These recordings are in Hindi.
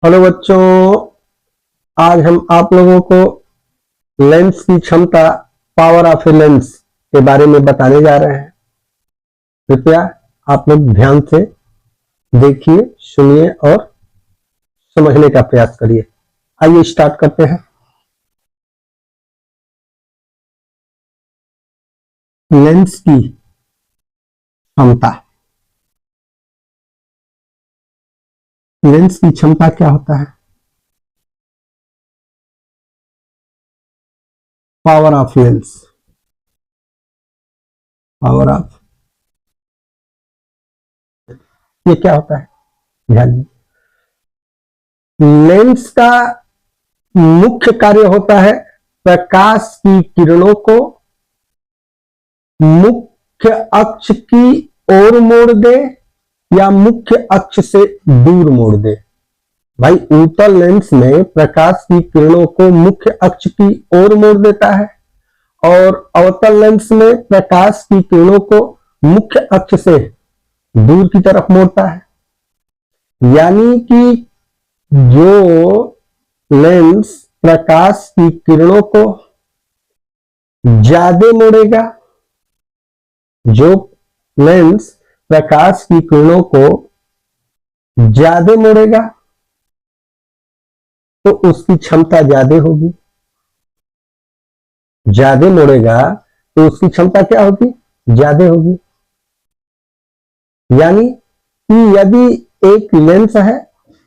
हेलो बच्चों, आज हम आप लोगों को लेंस की क्षमता, पावर ऑफ ए लेंस के बारे में बताने जा रहे हैं। कृपया आप लोग ध्यान से देखिए, सुनिए और समझने का प्रयास करिए। आइए स्टार्ट करते हैं। लेंस की क्षमता। लेंस की क्षमता क्या होता है? Power of lens. Power of, ये क्या होता है? ध्यान दीजिए। लेंस का मुख्य कार्य होता है प्रकाश की किरणों को मुख्य अक्ष की ओर मोड़ दे या मुख्य अक्ष से दूर मोड़ दे। भाई, उत्तल लेंस में प्रकाश की किरणों को मुख्य अक्ष की ओर मोड़ देता है और अवतल लेंस में प्रकाश की किरणों को मुख्य अक्ष से दूर की तरफ मोड़ता है। यानी कि जो लेंस प्रकाश की किरणों को ज्यादा मोड़ेगा, जो लेंस प्रकाश की किरणों को ज्यादा मोड़ेगा तो उसकी क्षमता ज्यादा होगी। ज्यादा मोड़ेगा तो उसकी क्षमता क्या होगी? ज्यादा होगी। यानी कि यदि एक लेंस है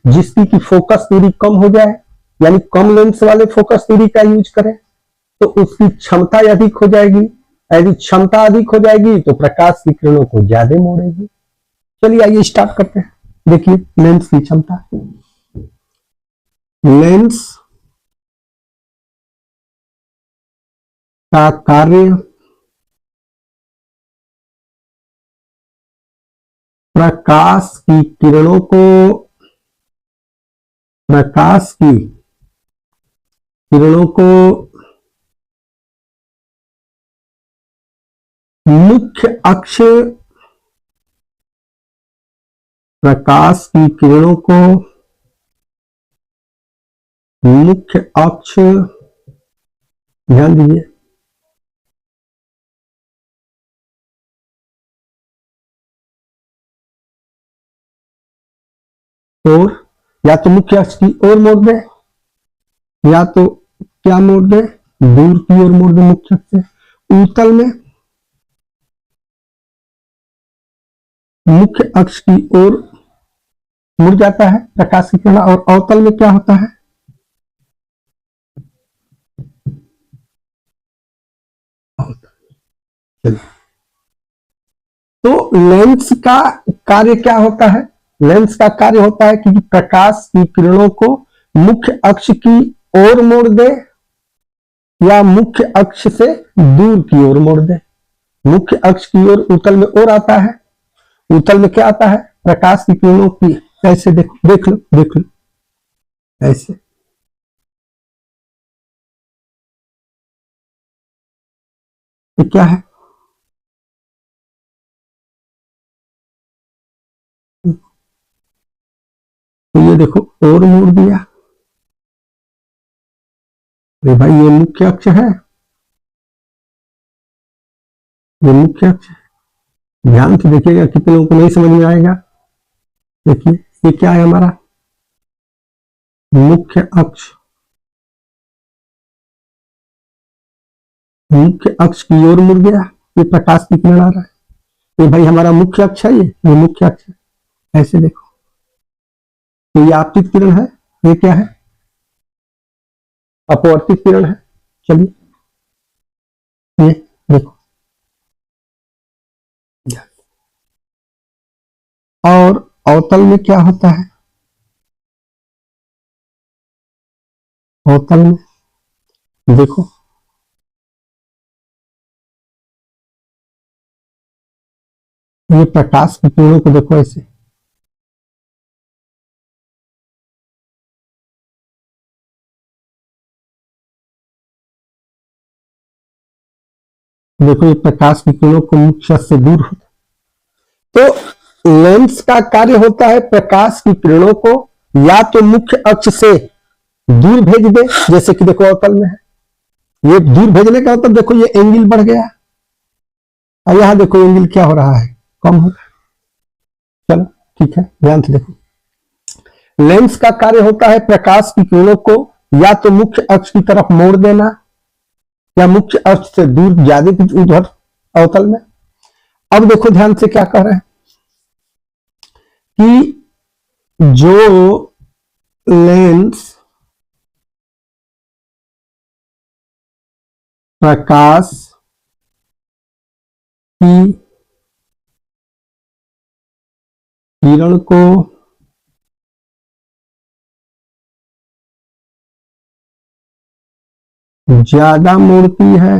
जिसकी की फोकस दूरी कम हो जाए, यानी कम लेंस वाले फोकस दूरी का यूज करें, तो उसकी क्षमता अधिक हो जाएगी। यदि क्षमता अधिक हो जाएगी तो प्रकाश की किरणों को ज्यादा मोड़ेगी। चलिए आइए स्टार्ट करते हैं। देखिए लेंस की क्षमता। लेंस का कार्य प्रकाश की किरणों को मुख्य अक्ष, प्रकाश की किरणों को मुख्य अक्ष, ध्यान दीजिए, और या तो मुख्य अक्ष की ओर मोड़ दे या तो क्या मोड़ दे, दूर की ओर मोड़ दे मुख्य अक्ष से। उत्तल में मुख्य अक्ष की ओर मुड़ जाता है प्रकाश की किरण, और अवतल में क्या होता है? तो लेंस का कार्य क्या होता है? लेंस का कार्य होता है कि प्रकाश की किरणों को मुख्य अक्ष की ओर मोड़ दे या मुख्य अक्ष से दूर की ओर मोड़ दे। मुख्य अक्ष की ओर उत्तल में और आता है। उत्तल में क्या आता है? प्रकाश की किरणों की, ऐसे देखो, देख लो ऐसे। ये क्या है? तो ये देखो और मोड़ दिया। अरे भाई, ये मुख्य अक्ष है, ये मुख्य अक्ष है। ध्यान से देखिएगा, कितने लोगों को नहीं समझ में आएगा। देखिए ये क्या है? हमारा मुख्य अक्ष। मुख्य अक्ष की ओर मुड़ गया, ये प्रकाश की किरण आ रहा है। ये भाई हमारा मुख्य अक्ष है, ये मुख्य अक्ष है। ऐसे देखो, तो ये आपतित किरण है, ये क्या है? अपवर्तित किरण है। चलिए ये देखो, और अवतल में क्या होता है? अवतल में देखो, ये प्रकाश की किरणों को देखो ऐसे। देखो ये प्रकाश की किरणों को मुख्य से दूर होता है। तो लेंस का कार्य होता है प्रकाश की किरणों को या तो मुख्य अक्ष से दूर भेज दे, जैसे कि देखो अवतल में है, ये दूर भेजने का मतलब देखो ये एंगल बढ़ गया, और यहां देखो एंगल क्या हो रहा है, कम हो रहा है। चलो ठीक है, ध्यान से देखो। लेंस का कार्य होता है प्रकाश की किरणों को या तो मुख्य अक्ष की तरफ मोड़ देना या मुख्य अक्ष से दूर ज्यादा उधर अवतल में। अब देखो ध्यान से क्या कह रहे हैं कि जो लेंस प्रकाश की किरण को ज्यादा मोड़ती है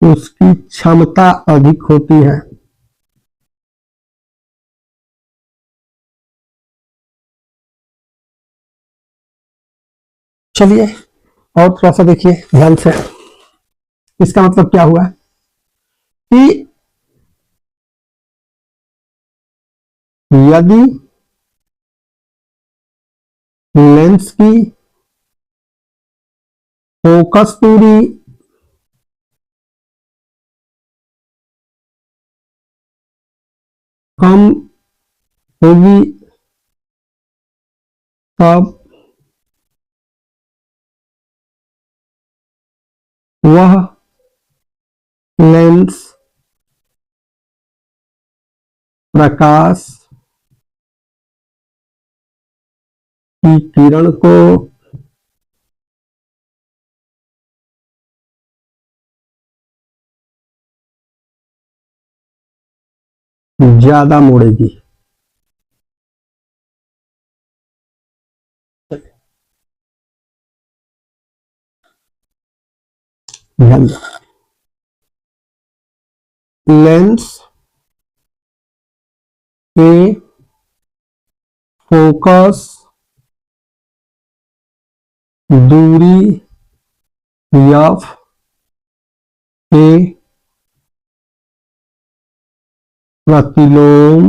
उसकी क्षमता अधिक होती है। चलिए और थोड़ा सा देखिए ध्यान से, इसका मतलब क्या हुआ कि यदि लेंस की फोकस दूरी कम होगी तब वह लेंस प्रकाश की किरण को ज्यादा मोड़ेगी। ध्यान दो, लेंस के फोकस दूरी एफ के प्रतिलोम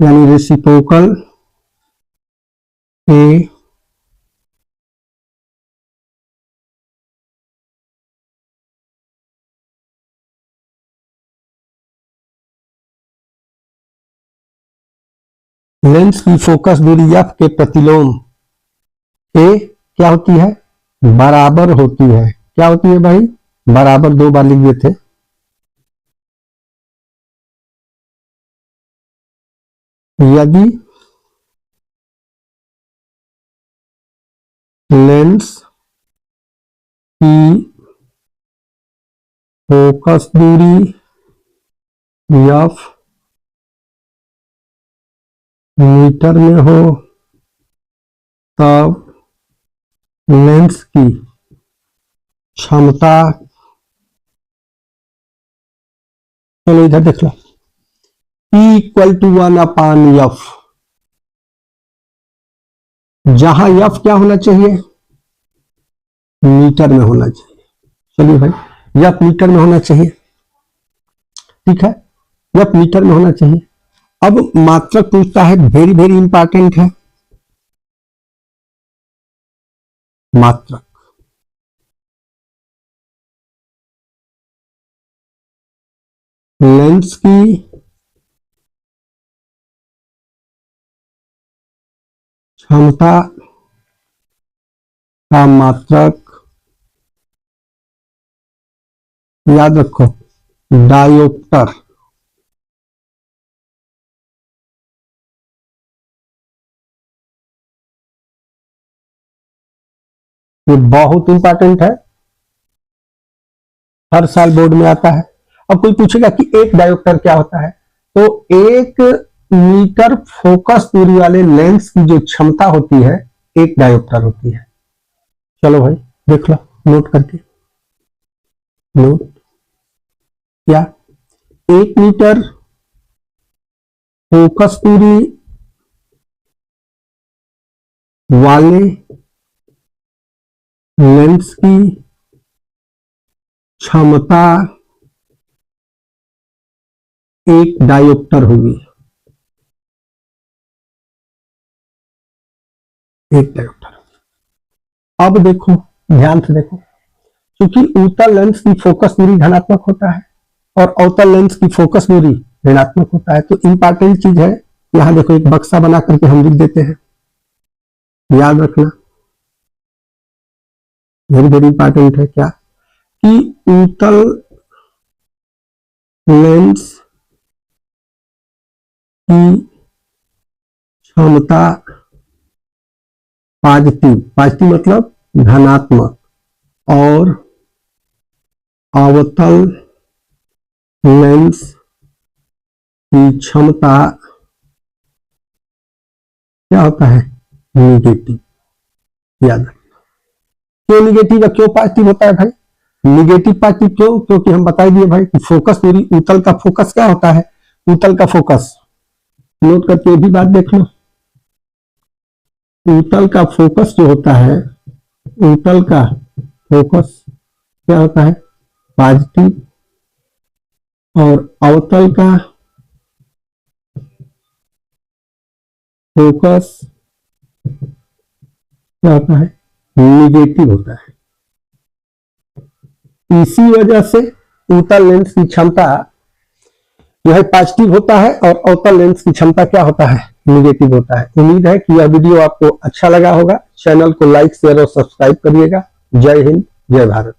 यानी रेसिप्रोकल के लेंस की फोकस दूरी एफ के प्रतिलोम के क्या होती है, बराबर होती है। क्या होती है भाई, बराबर, दो बार लिख दिए थे। यदि लेंस की फोकस दूरी एफ मीटर में हो तब लेंस की क्षमता, चलो इधर देख लो, E=1/F, जहां F क्या होना चाहिए, मीटर में होना चाहिए। चलिए भाई F मीटर में होना चाहिए, ठीक है, F मीटर में होना चाहिए। अब मात्रक पूछता है, वेरी वेरी इंपॉर्टेंट है मात्रक। लेंस की क्षमता का मात्रक याद रखो, डायोप्टर। ये बहुत इंपॉर्टेंट है, हर साल बोर्ड में आता है। अब कोई पूछेगा कि एक डायोप्टर क्या होता है, तो एक मीटर फोकस दूरी वाले लेंस की जो क्षमता होती है, एक डायोप्टर होती है। चलो भाई देख लो नोट करके, नोट क्या, एक मीटर फोकस दूरी वाले लेंस की क्षमता एक डायोप्टर होगी, एक डायोप्टर। अब देखो, ध्यान से देखो, क्योंकि उत्तल लेंस की फोकस दूरी धनात्मक होता है और अवतल लेंस की फोकस दूरी ऋणात्मक होता है, तो इंपॉर्टेंट चीज है, यहां देखो एक बक्सा बना करके हम लिख देते हैं, याद रखना, वेरी वेरी इंपॉर्टेंट है क्या, कि उत्तल लेंस की क्षमता पॉजिटिव, पॉजिटिव मतलब धनात्मक, और अवतल लेंस की क्षमता क्या होता है, निगेटिव। याद रखना, क्यों निगेटिव और क्यों पॉजिटिव होता है भाई, निगेटिव पॉजिटिव क्यों, क्योंकि हम बता दिए भाई कि फोकस दूरी, उत्तल का फोकस क्या होता है, उत्तल का फोकस, नोट करके ये भी बात देख लो, उत्तल का फोकस जो होता है, उत्तल का फोकस क्या होता है, पॉजिटिव, और अवतल का फोकस क्या होता है, निगेटिव होता है। इसी वजह से उत्तल लेंस की क्षमता जो है पॉजिटिव होता है और अवतल लेंस की क्षमता क्या होता है, निगेटिव होता है। उम्मीद है कि यह वीडियो आपको अच्छा लगा होगा। चैनल को लाइक, शेयर और सब्सक्राइब करिएगा। जय हिंद, जय भारत।